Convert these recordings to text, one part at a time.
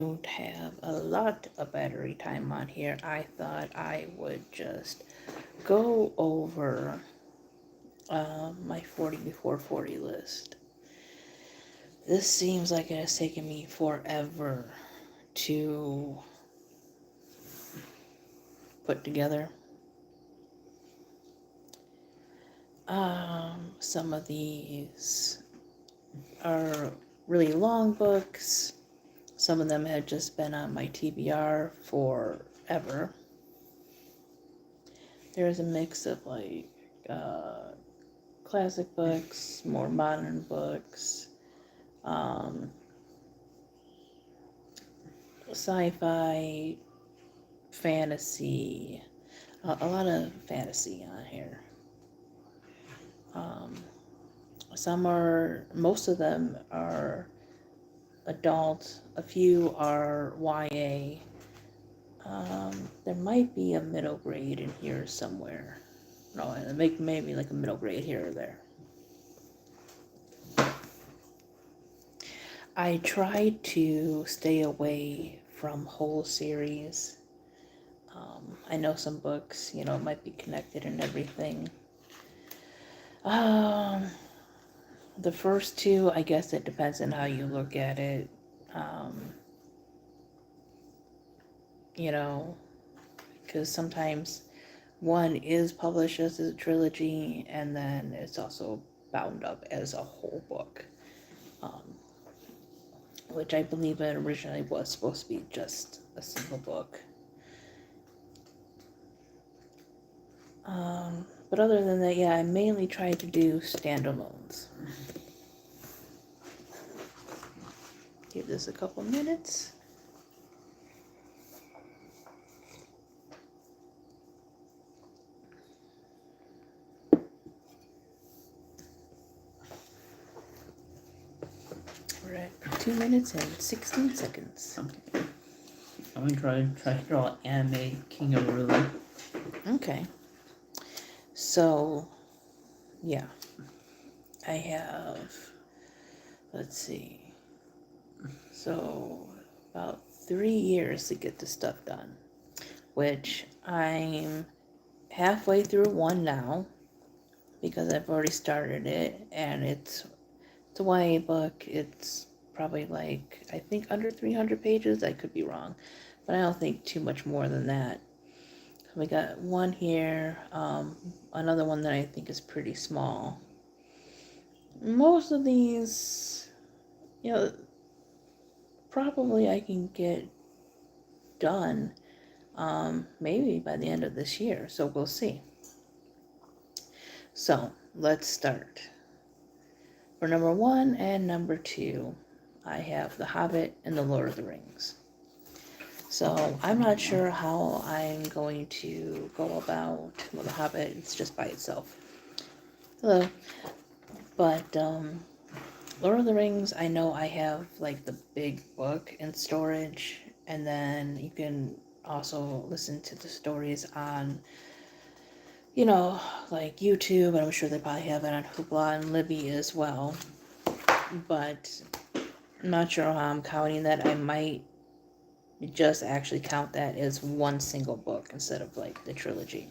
don't have a lot of battery time on here, I thought I would just go over my 40 before 40 list. This seems like it has taken me forever to put together. Some of these are really long books. Some of them had just been on my TBR forever. There's a mix of like classic books, more modern books, sci-fi, fantasy, a lot of fantasy on here. Most of them are adult, a few are YA. There might be a middle grade in here somewhere. No, maybe like a middle grade here or there. I try to stay away from whole series. I know some books, might be connected and everything. The first two, I guess it depends on how you look at it. Because sometimes one is published as a trilogy and then it's also bound up as a whole book, which I believe it originally was supposed to be just a single book. But other than that, yeah, I mainly try to do standalones. Give this a couple minutes. We're at 2 minutes and 16 seconds. Okay. I'm gonna try to draw anime King of Ruler. Okay. So, yeah. I have, let's see. So, about 3 years to get this stuff done, which I'm halfway through one now because I've already started it, and it's a YA book. It's probably like, I think under 300 pages. I could be wrong, but I don't think too much more than that. We got one here, another one that I think is pretty small. Most of these, probably I can get done maybe by the end of this year, so we'll see. So let's start. For number 1 and number 2, I have The Hobbit and The Lord of the Rings. So I'm not sure how I'm going to go about, well, The Hobbit, it's just by itself. Hello. But Lord of the Rings, I know I have like the big book in storage, and then you can also listen to the stories on, like YouTube, and I'm sure they probably have it on Hoopla and Libby as well. But I'm not sure how I'm counting that. I might just actually count that as one single book instead of like the trilogy.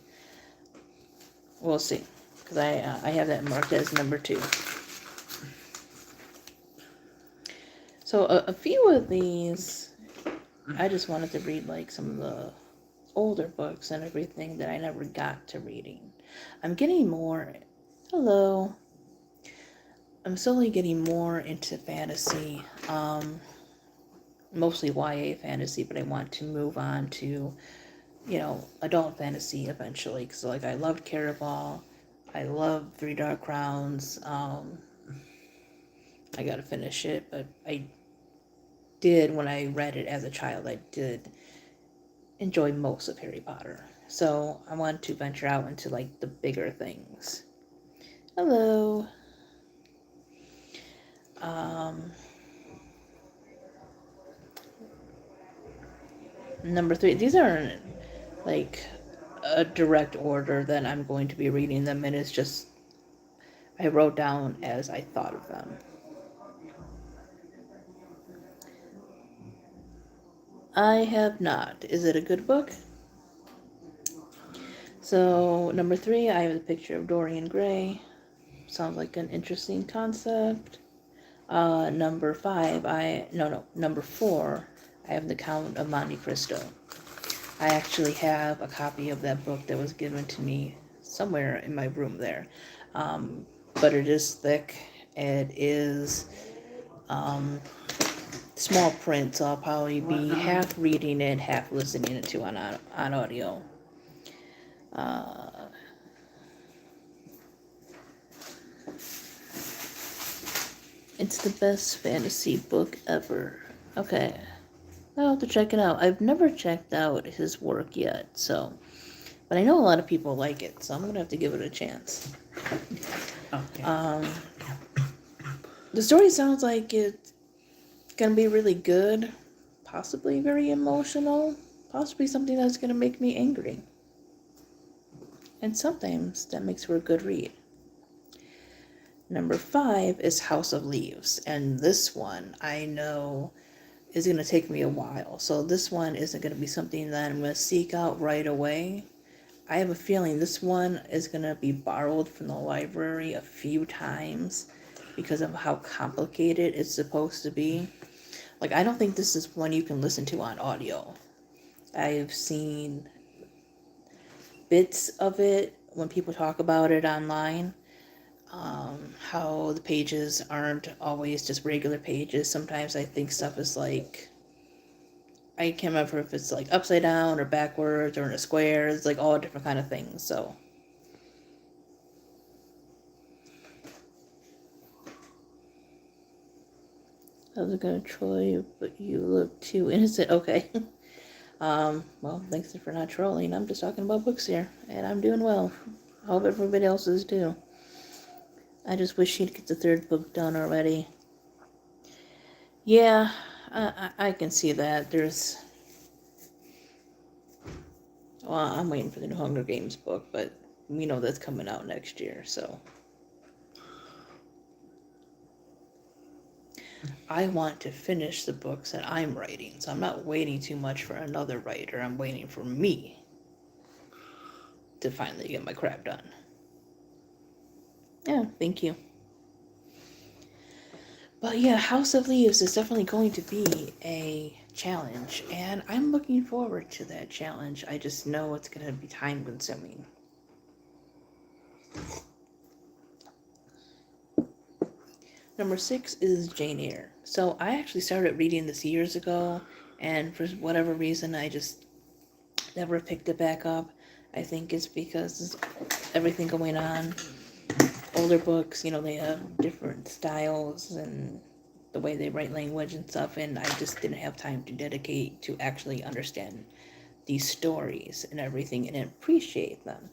We'll see, because I have that marked as number 2. So a few of these, I just wanted to read like some of the older books and everything that I never got to reading. I'm getting more, hello, I'm slowly getting more into fantasy, mostly YA fantasy, but I want to move on to, adult fantasy eventually, because like I loved Caraval, I love Three Dark Crowns. I gotta finish it, but I did, when I read it as a child, I did enjoy most of Harry Potter. So I want to venture out into like the bigger things. Hello. Number 3. These aren't like a direct order that I'm going to be reading them, and it's just I wrote down as I thought of them. I have not. Is it a good book? So, number 3, I have the picture of Dorian Gray. Sounds like an interesting concept. Number 5, number 4, I have The Count of Monte Cristo. I actually have a copy of that book that was given to me somewhere in my room there. But it is thick. It is small print, so I'll probably be half reading it, half listening to it on audio. It's the best fantasy book ever. Okay. I'll have to check it out. I've never checked out his work yet, so. But I know a lot of people like it, so I'm going to have to give it a chance. Okay. The story sounds like it's going to be really good, possibly very emotional, possibly something that's going to make me angry. And sometimes that makes for a good read. Number 5 is House of Leaves, and this one I know is going to take me a while. So this one isn't going to be something that I'm going to seek out right away. I have a feeling this one is going to be borrowed from the library a few times because of how complicated it's supposed to be. Like, I don't think this is one you can listen to on audio. I've seen bits of it when people talk about it online. How the pages aren't always just regular pages. Sometimes I think stuff is like, I can't remember if it's like upside down or backwards or in a square. It's like all different kind of things. So I was gonna troll you, but you look too innocent. Okay. Well, thanks for not trolling. I'm just talking about books here, and I'm doing well. I hope everybody else is too. I just wish she'd get the 3rd book done already. Yeah, I can see that. Well, I'm waiting for the new Hunger Games book, but we know that's coming out next year, so. I want to finish the books that I'm writing, so I'm not waiting too much for another writer. I'm waiting for me to finally get my crap done. Yeah, thank you. But yeah, House of Leaves is definitely going to be a challenge, and I'm looking forward to that challenge. I just know it's going to be time consuming. Number 6 is Jane Eyre. So I actually started reading this years ago, and for whatever reason, I just never picked it back up. I think it's because everything going on. Older books, they have different styles and the way they write language and stuff, and I just didn't have time to dedicate to actually understand these stories and everything and appreciate them.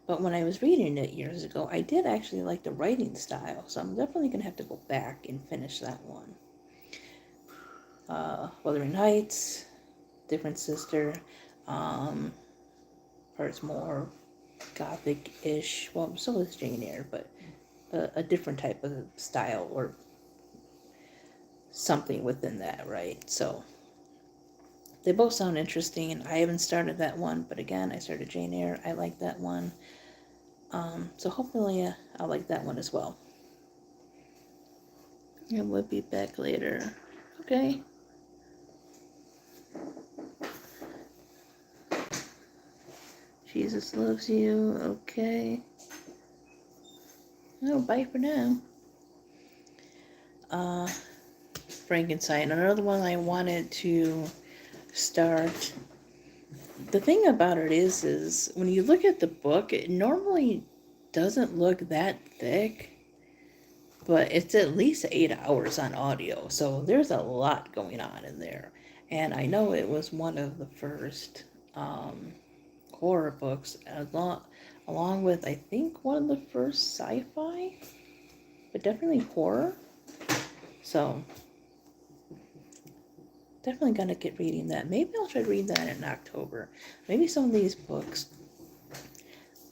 But when I was reading it years ago, I did actually like the writing style, so I'm definitely going to have to go back and finish that one. Wuthering Heights, different sister, parts more gothic-ish. Well, so is Jane Eyre, but a different type of style or something within that, right? So they both sound interesting. I haven't started that one, but again, I started Jane Eyre. I like that one. So hopefully I'll like that one as well. And we'll be back later. Okay. Jesus loves you. Okay. Oh, bye for now. Frankenstein. Another one I wanted to start. The thing about it is when you look at the book, it normally doesn't look that thick, but it's at least 8 hours on audio, so there's a lot going on in there. And I know it was one of the first horror books, along with, I think, one of the first sci-fi, but definitely horror. So definitely gonna get reading that. Maybe I'll try to read that in October. Maybe some of these books,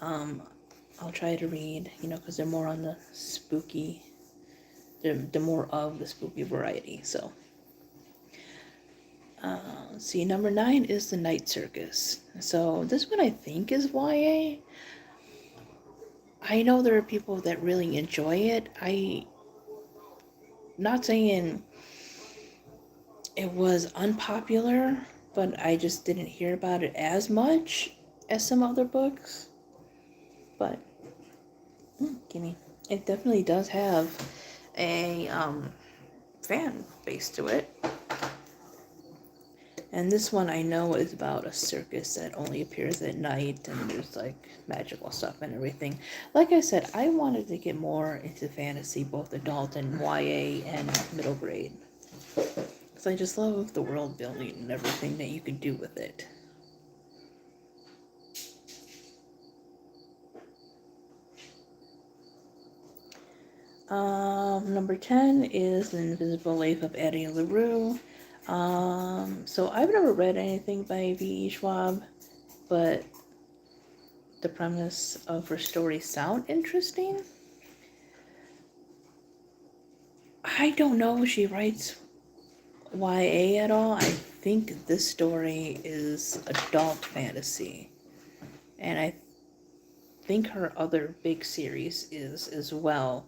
I'll try to read, because they're more on the spooky, they're more of the spooky variety. So, Let's see, number 9 is The Night Circus. So this one I think is YA. I know there are people that really enjoy it. Not saying it was unpopular, but I just didn't hear about it as much as some other books. But gimme. It definitely does have a fan base to it. And this one I know is about a circus that only appears at night, and there's like magical stuff and everything. Like I said, I wanted to get more into fantasy, both adult and YA and middle grade. Because I just love the world building and everything that you can do with it. Number 10 is The Invisible Life of Addie LaRue. So I've never read anything by V.E. Schwab, but the premise of her stories sound interesting. I don't know if she writes YA at all. I think this story is adult fantasy. And I think her other big series is as well.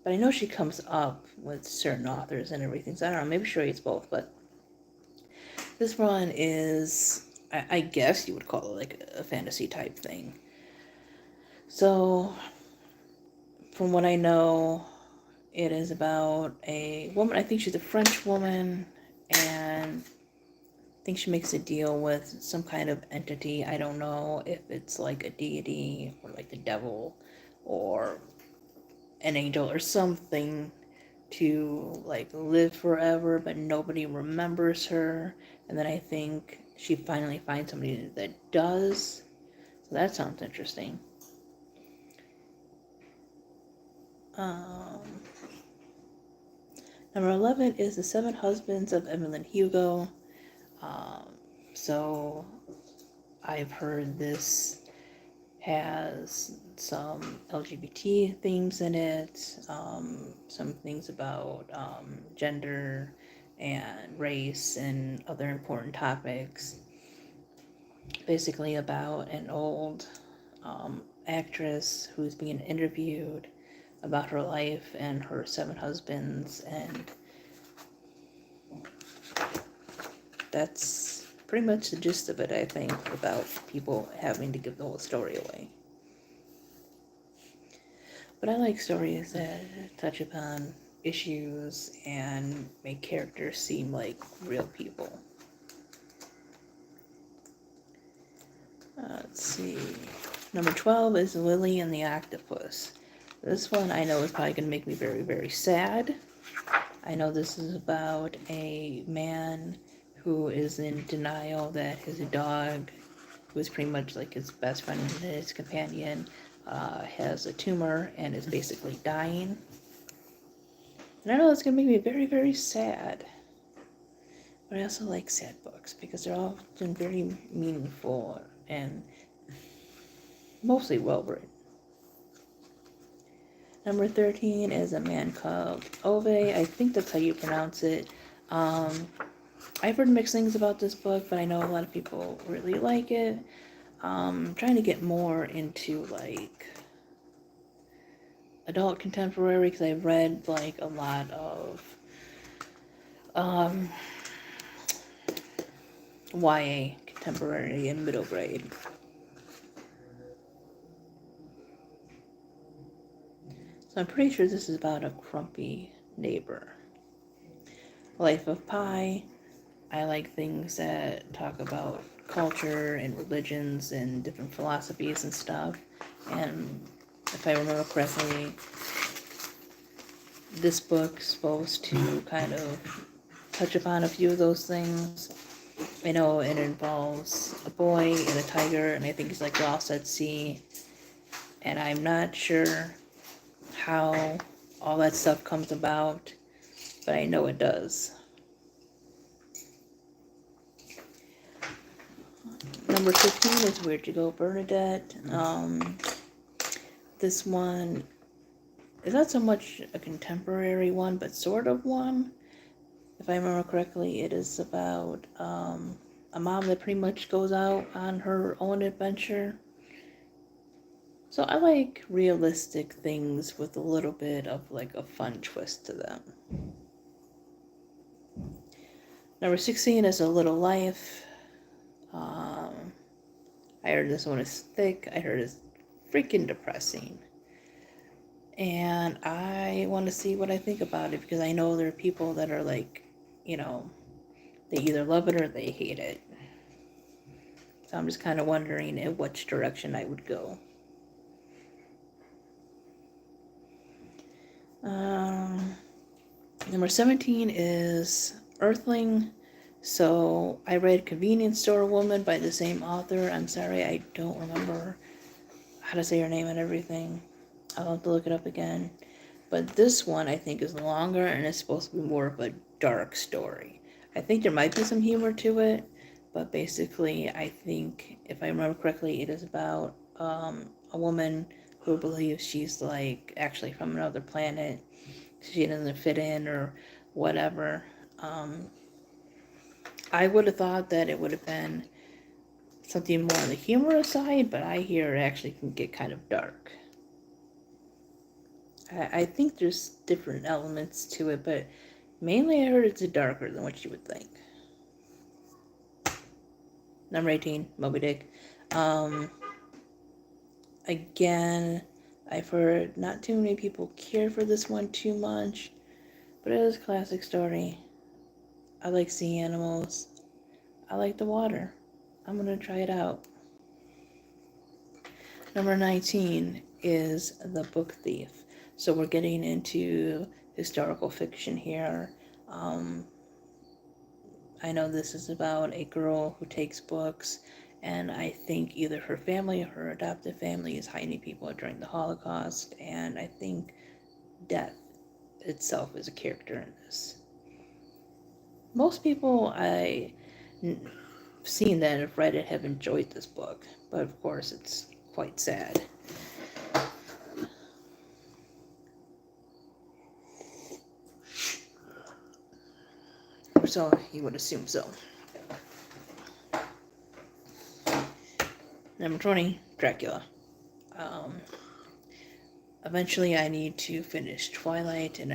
But I know she comes up with certain authors and everything, so I don't know, maybe she writes both, but this one is, I guess you would call it like a fantasy type thing. So, from what I know, it is about a woman, I think she's a French woman, and I think she makes a deal with some kind of entity. I don't know if it's like a deity or like the devil or an angel or something, to like live forever, but nobody remembers her. And then I think she finally finds somebody that does. So that sounds interesting. Number 11 is The Seven Husbands of Evelyn Hugo. So I've heard this has some LGBT themes in it, some things about gender and race and other important topics. Basically about an old actress who's being interviewed about her life and her 7 husbands, and that's pretty much the gist of it, I think, without people having to give the whole story away. But I like stories that touch upon issues and make characters seem like real people. Let's see. Number 12 is Lily and the Octopus. This one I know is probably going to make me very, very sad. I know this is about a man who is in denial that his dog, who is pretty much like his best friend and his companion, has a tumor and is basically dying. And I know it's going to make me very, very sad. But I also like sad books because they're often very meaningful and mostly well written. Number 13 is a man called Ove. I think that's how you pronounce it. I've heard mixed things about this book, but I know a lot of people really like it. I'm trying to get more into like adult contemporary because I've read like a lot of YA contemporary and middle grade. So I'm pretty sure this is about a grumpy neighbor. Life of Pi. I like things that talk about culture and religions and different philosophies and stuff. And if I remember correctly, this book's supposed to kind of touch upon a few of those things. I know it involves a boy and a tiger, and I think he's like lost at sea. And I'm not sure how all that stuff comes about, but I know it does. Number 15 is Where'd You Go, Bernadette? This one is not so much a contemporary one, but sort of one. if I remember correctly, it is about a mom that pretty much goes out on her own adventure. So I like realistic things with a little bit of like a fun twist to them. Number 16 is A Little Life. I heard this one is thick. I heard it's freaking depressing. And I want to see what I think about it because I know there are people that are like, you know, they either love it or they hate it. So I'm just kind of wondering in which direction I would go. Number 17 is Earthling. So I read Convenience Store Woman by the same author. I'm sorry, I don't remember how to say her name and everything. I'll have to look it up again. But this one I think is longer and it's supposed to be more of a dark story. I think there might be some humor to it, but basically I think, if I remember correctly, it is about a woman who believes she's like actually from another planet. She doesn't fit in or whatever. I would have thought that it would have been something more on the humorous side, but I hear it actually can get kind of dark. I think there's different elements to it, but mainly I heard it's darker than what you would think. Number 18, Moby Dick. Again, I've heard not too many people care for this one too much, but it is a classic story. I like sea animals. I like the water. I'm gonna try it out. Number 19 is The Book Thief. So we're getting into historical fiction here. I know this is about a girl who takes books, and I think either her family or her adoptive family is hiding people during the Holocaust, and I think death itself is a character in this. Most people I've seen that have read it have enjoyed this book, but of course it's quite sad. Or so you would assume so. Number 20, Dracula. Eventually I need to finish Twilight, and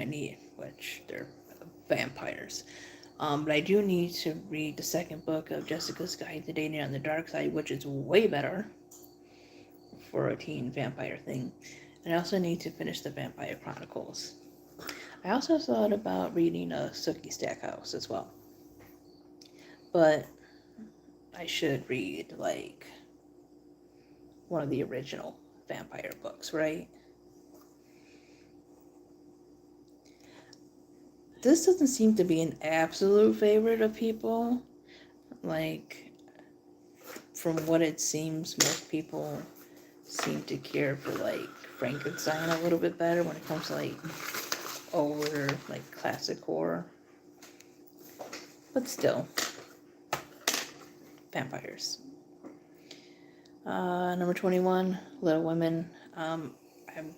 which they're vampires. But I do need to read the second book of Jessica's Guide to Dating on the Dark Side, which is way better for a teen vampire thing. And I also need to finish the Vampire Chronicles. I also thought about reading a Sookie Stackhouse as well. But I should read, like, one of the original vampire books, right? This doesn't seem to be an absolute favorite of people. Like, from what it seems, most people seem to care for, like, Frankenstein a little bit better when it comes to, like, older, like, classic horror. But still, vampires. Number 21, Little Women.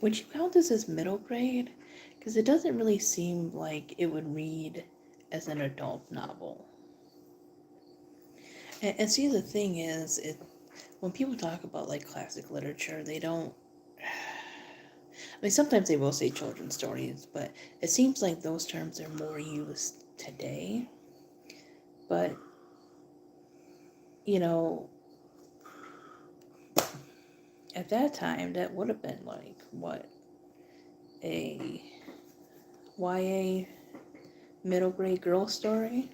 Would you count this as middle grade? Because it doesn't really seem like it would read as an adult novel. And see, the thing is, when people talk about like classic literature, they don't. I mean, sometimes they will say children's stories, but it seems like those terms are more used today. But, you know, at that time, that would have been like, what, a YA middle grade girl story?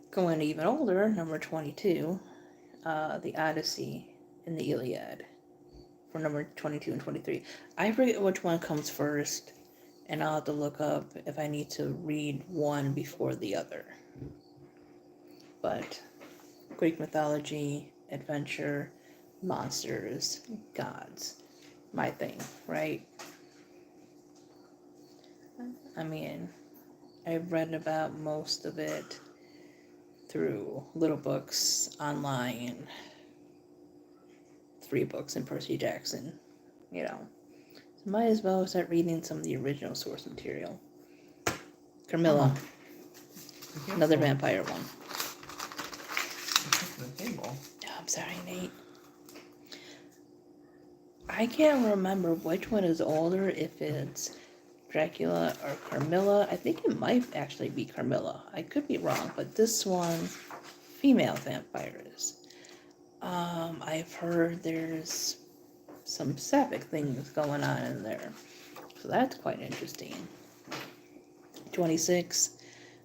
Going even older, number 22, The Odyssey and the Iliad, for number 22 and 23. I forget which one comes first, and I'll have to look up if I need to read one before the other. But Greek mythology, adventure, monsters, gods, my thing, right? I mean, I've read about most of it through little books online, 3 books in Percy Jackson, you know. So might as well start reading some of the original source material. Carmilla, Be another careful. vampire one. You're taking the table. Oh, I'm sorry, Nate. I can't remember which one is older, if it's Dracula or Carmilla. I think it might actually be Carmilla. I could be wrong, but this one, female vampires. I've heard there's some sapphic things going on in there, so that's quite interesting. 26,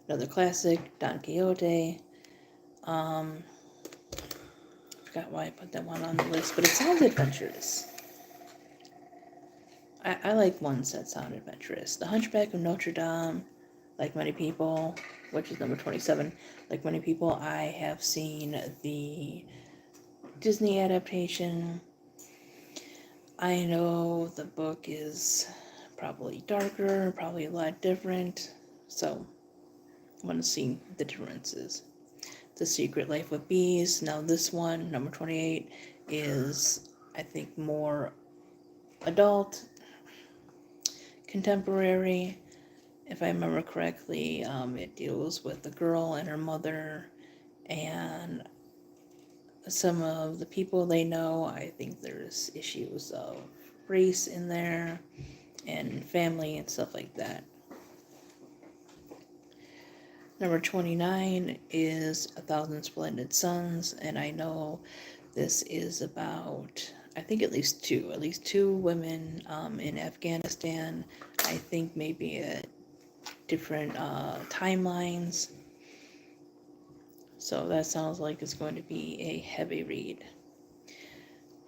another classic, Don Quixote. Forgot why I put that one on the list, but it sounds adventurous. I like ones that sound adventurous. The Hunchback of Notre Dame, like many people, which is number 27. Like many people, I have seen the Disney adaptation. I know the book is probably darker, probably a lot different, so I want to see the differences. The Secret Life of Bees. Now this one, number 28, is, I think, more adult, contemporary. If I remember correctly, it deals with the girl and her mother and some of the people they know. I think there's issues of race in there and family and stuff like that. Number 29 is A Thousand Splendid Suns, and I know this is about, I think at least two women in Afghanistan. I think maybe at different timelines. So that sounds like it's going to be a heavy read.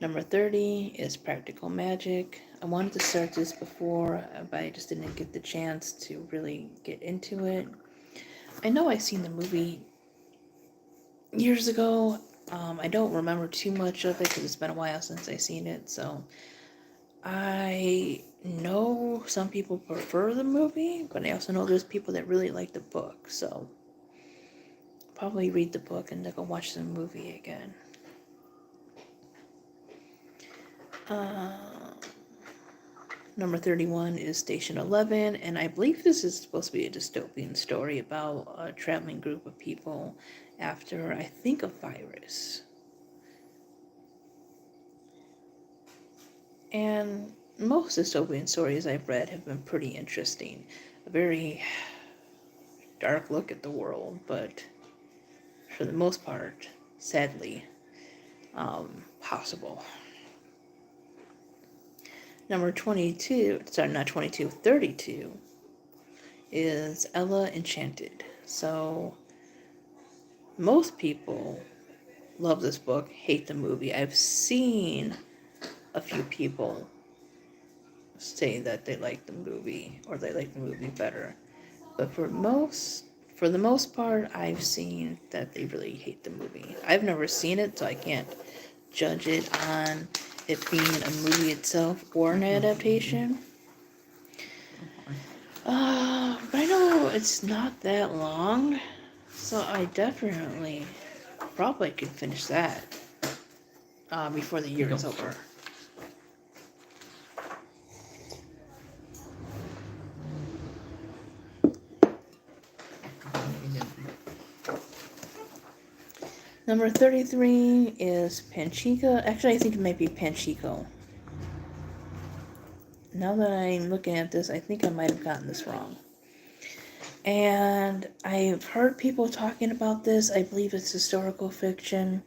Number 30 is Practical Magic. I wanted to start this before, but I just didn't get the chance to really get into it. I know I've seen the movie years ago. I don't remember too much of it because it's been a while since I've seen it. So I know some people prefer the movie, but I also know there's people that really like the book. So probably read the book and then go watch the movie again. Number 31 is Station 11, and I believe this is supposed to be a dystopian story about a traveling group of people after, I think, a virus. And most dystopian stories I've read have been pretty interesting. A very dark look at the world, but for the most part, sadly, possible. Number 32, sorry, not 22, 32 is Ella Enchanted. So, most people love this book, hate the movie. I've seen a few people say that they like the movie or they like the movie better. But for the most part, I've seen that they really hate the movie. I've never seen it, so I can't judge it on it being a movie itself or an adaptation. But I know it's not that long, so I definitely probably could finish that before the year is over. Number 33 is Panchica. Actually, I think it might be Panchico. Now that I'm looking at this, I think I might have gotten this wrong. And I've heard people talking about this. I believe it's historical fiction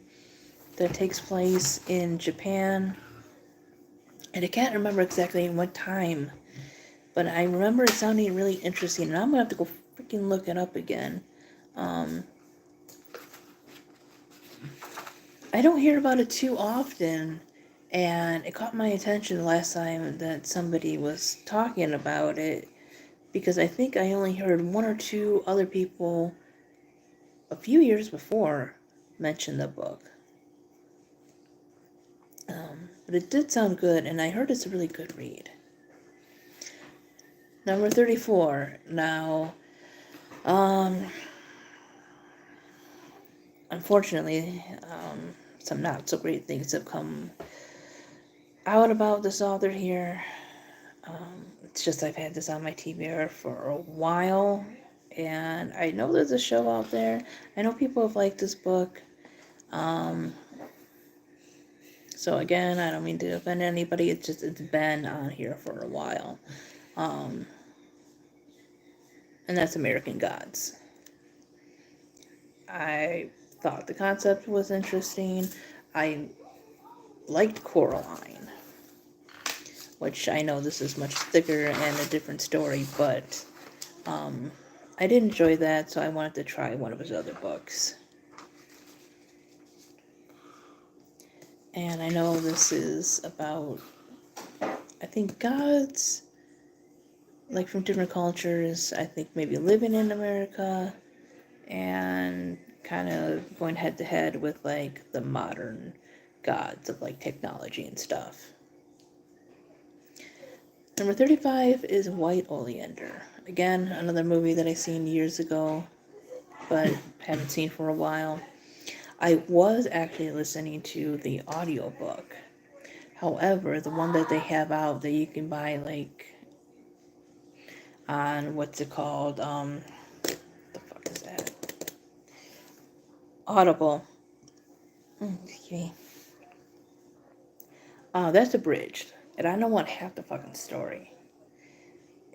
that takes place in Japan. And I can't remember exactly in what time, but I remember it sounding really interesting. And I'm going to have to go freaking look it up again. I don't hear about it too often, and it caught my attention the last time that somebody was talking about it, because I think I only heard one or two other people a few years before mention the book. But it did sound good, and I heard it's a really good read. Number 34. Now, unfortunately, some not so great things have come out about this author here. It's just I've had this on my TBR for a while, And I know there's a show out there. I know people have liked this book. So again, I don't mean to offend anybody. It's been on here for a while. And that's American Gods. I thought the concept was interesting. I liked Coraline, which I know this is much thicker and a different story, but I did enjoy that, so I wanted to try one of his other books. And I know this is about, I think, gods, like from different cultures, I think maybe living in America, and kind of going head to head with like the modern gods of like technology and stuff. Number 35 is White Oleander. Again, another movie that I seen years ago, but haven't seen for a while. I was actually listening to the audiobook. However, the one that they have out that you can buy like on what's it called? The fuck is that? Audible. Excuse me. That's abridged, and I don't want half the fucking story.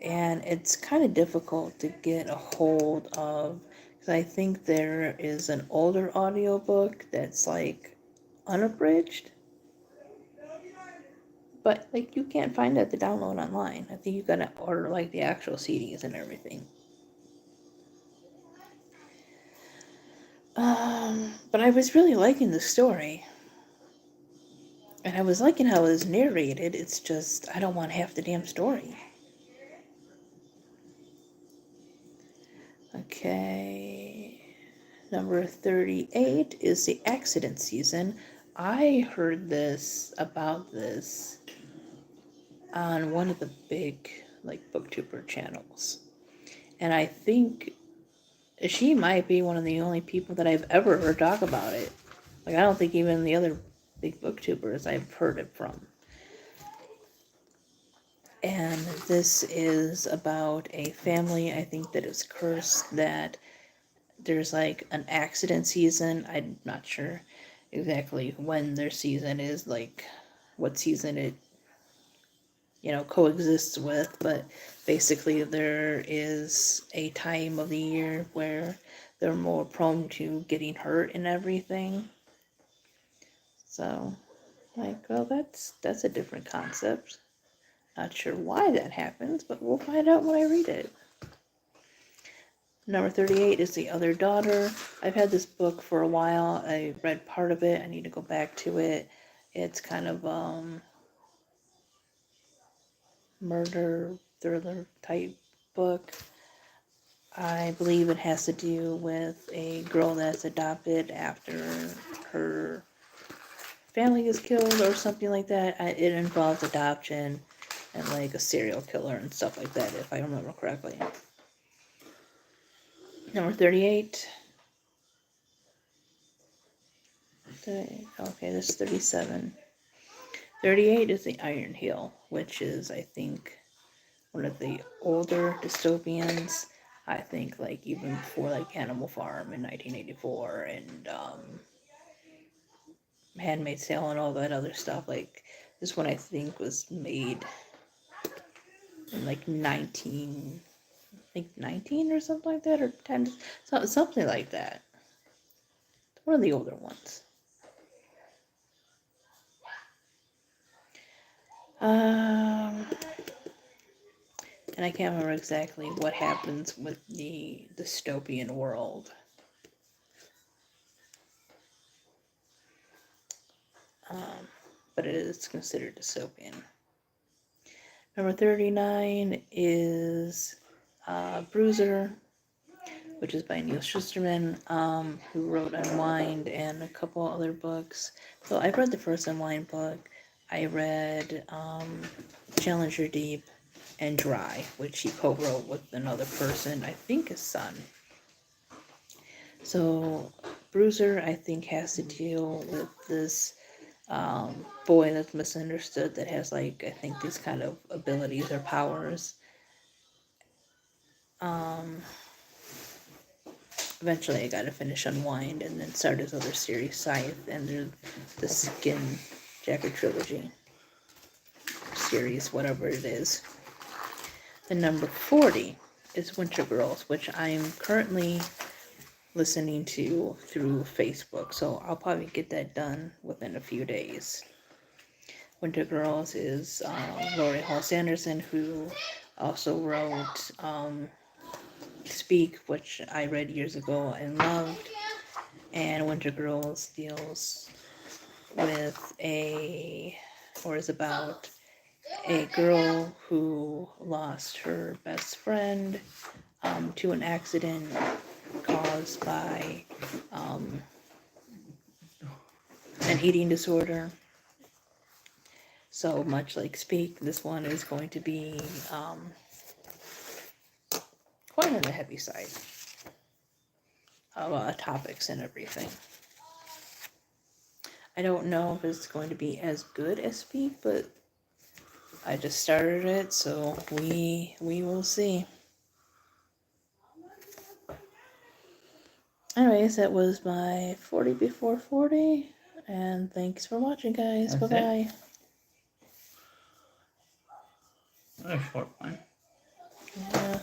And it's kind of difficult to get a hold of, because I think there is an older audiobook that's like unabridged, but like you can't find it to download online. I think you gotta order like the actual CDs and everything. But I was really liking the story. And I was liking how it was narrated. It's just, I don't want half the damn story. Okay. Number 38 is The Accident Season. I heard about this on one of the big, like, booktuber channels. And I think she might be one of the only people that I've ever heard talk about it. Like, I don't think even the other big booktubers I've heard it from. And this is about a family, I think, that is cursed, that there's like an accident season. I'm not sure exactly when their season is, like what season it, coexists with, but basically there is a time of the year where they're more prone to getting hurt and everything. So, like, well, that's a different concept. Not sure why that happens, but we'll find out when I read it. Number 38 is The Other Daughter. I've had this book for a while. I read part of it. I need to go back to it. It's kind of murder thriller type book. I believe it has to do with a girl that's adopted after her family is killed or something like that. It involves adoption and like a serial killer and stuff like that, if I remember correctly. Number 38. Okay, that's 37. 38 is The Iron Heel, which is, I think, one of the older dystopians. I think, like, even before, like, Animal Farm in 1984 and Handmaid's Tale and all that other stuff. Like, this one I think was made in, like, 19 or something like that, or 10, something like that. One of the older ones. And I can't remember exactly what happens with the dystopian world. But it is considered dystopian. Number 39 is Bruiser, which is by Neal Shusterman, who wrote Unwind and a couple other books. So I've read the first Unwind book. I read Challenger Deep and Dry, which he co-wrote with another person, I think his son. So Bruiser, I think, has to deal with this boy that's misunderstood that has, like, I think these kind of abilities or powers. eventually I gotta finish Unwind and then start his other series, Scythe, and the Skin Jacket Trilogy series, whatever it is. The number 40 is Winter Girls, which I'm currently listening to through Facebook, so I'll probably get that done within a few days. Winter Girls is Laurie Hall Sanderson, who also wrote Speak, which I read years ago and loved. And Winter Girls deals with is about a girl who lost her best friend to an accident caused by an eating disorder. So much like Speak, this one is going to be quite on the heavy side of topics and everything. I don't know if it's going to be as good as Speak, but I just started it, so we will see. Anyways, that was my 40 before 40, and thanks for watching, guys. That's Bye-bye. A short one. Yeah.